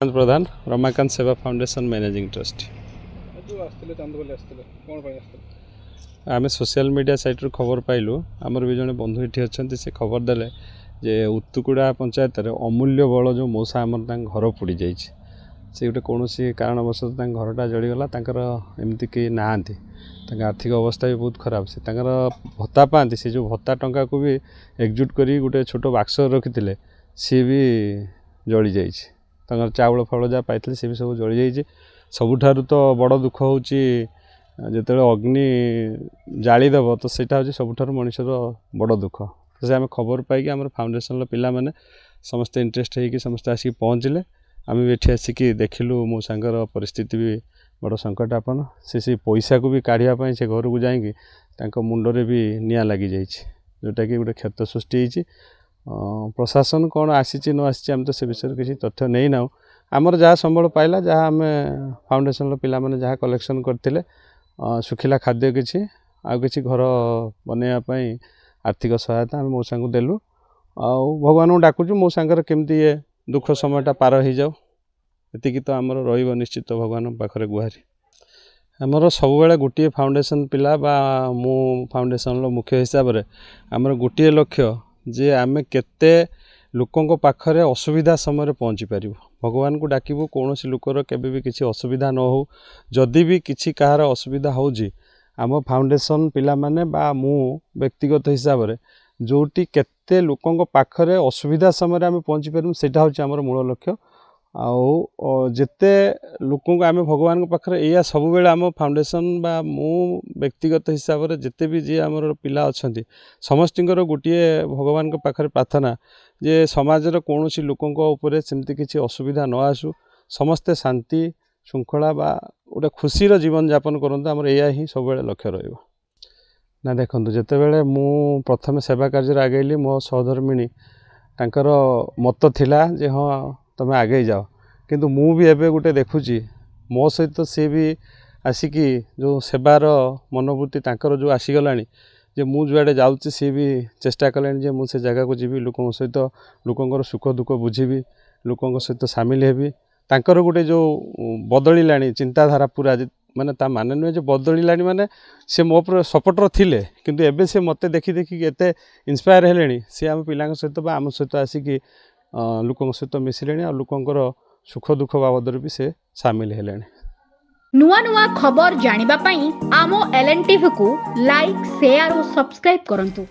प्रधान रमाकांत सेवा foundation managing trust आम social media site रू खबर पाइलु आमर भी जड़े बंधु ये अच्छा से खबर देले जे उत्तुकुड़ा पंचायत अमूल्य बल जो मौसा आमर घर पोड़ी जाइए से गोटे कौन कारणवश घरटा जलीगला एमती कहीं नहांती आर्थिक अवस्था भी बहुत खराब से भत्ता पाती से जो भत्ता टंका को भी एकजुट कर गोटे छोट बाक्स रखी सी भी जली जाइए चाउल फल जहाँ पाई सी भी सब जली जाइए सबुठारु तो बड़ दुख हूँ जिते अग्नि जालीदेव तो सहीटा हूँ सबुठारु मनुष्यर बड़ दुख तो से आम खबर पाई आम फाउंडेशन पिला माने समस्ते इंटरेस्ट होगी समस्ते आसिक पहुँचले आम भी ये आसिक देखिलु मो सांगर परिस्थिति भी बड़ संकटापन से पैसा को भी काढ़ापी से घर को जाकि मुंडरे भी निआ लगी जाइए जोटा कि गोटे क्षत सृष्टि होती प्रशासन कौन आसी न आसी आम तो से विषय किसी तथ्य नहीं ना आमर जहाँ संबल पाइला जहाँ आम फाउंडेशन पिला माने जहाँ कलेक्शन करते सुखिला खाद्य किसी आउ कि घर बनवाई आर्थिक सहायता आम मौसा को देलु भगवान को डाकुचु मो सांगर केमती ये दुख समयटा पार हो जाऊ एतिकी तो आमर रहिबो निश्चित भगवान पाखरे गुहारी आमर सब बेले गोटे फाउंडेशन पिला बा मु फाउंडेशन मुख्य हिसाब से आमर गोटे लक्ष्य जे आमे केते लोकों पाखरे असुविधा समय पहुँची पारिबु भगवान को डाकिबु कौन लोकर केबे भी किसी असुविधा न हो जदि भी किसी कहार असुविधा होउजी आम फाउंडेशन पिला माने बा मु व्यक्तिगत हिसाब से जोटी केते लोकों पाखरे असुविधा समय आम पहुँची पारिबु सेटा होची आमर मूल लक्ष्य आउ जेते लोकों को आम भगवान पाखरे या सब बेले आम फाउंडेशन बा मु व्यक्तिगत हिसाब से जिते भी जी आमर पिला अच्छा समस्तर गोटे भगवान पाखरे प्रार्थना जे समाजर कौन लोकों उपरे सेमती किसी असुविधा न आसू समस्ते शांति श्रृंखला बा गोटे खुशीर जीवन यापन करते आमर या ही सब लक्ष्य रहिबो ना देखो जिते बड़े मु प्रथम सेवा कार्य आगेली मो सहधर्मिणी तांकर मत थिला जे हाँ तुम आगे जाओ किंतु मु भी एबे गोटे देखुची मो सहित सी भी आसिकी जो सेवार मनोवृत्ति तांकर जो आसीगलानी जे मु जुआड़े जाऊँगी सी भी चेष्टा कलेनी जे मु से जगह को जीवी लोकों सहित लोकों सुख दुख बुझीबी लोकों सहित सामिल हेबी तांकर गोटे जो बदलिलानी चिंताधारा पूरा माने ता माने नुहे जो बदलिलानी माने से मो पर सपोर्टर थिले किंतु एबे से मते देखी देखी एते इंस्पायर हेलेनी सी आम पिलांक सहित बा आम सहित आसिकी लोकों सहित मिसिले और लोकों सुख दुख बाबद भी से सामिल हेले नुआ नुआ खबर जानिबा पई आमो एलएन टीवी को लाइक शेयर और सब्सक्राइब करंतु।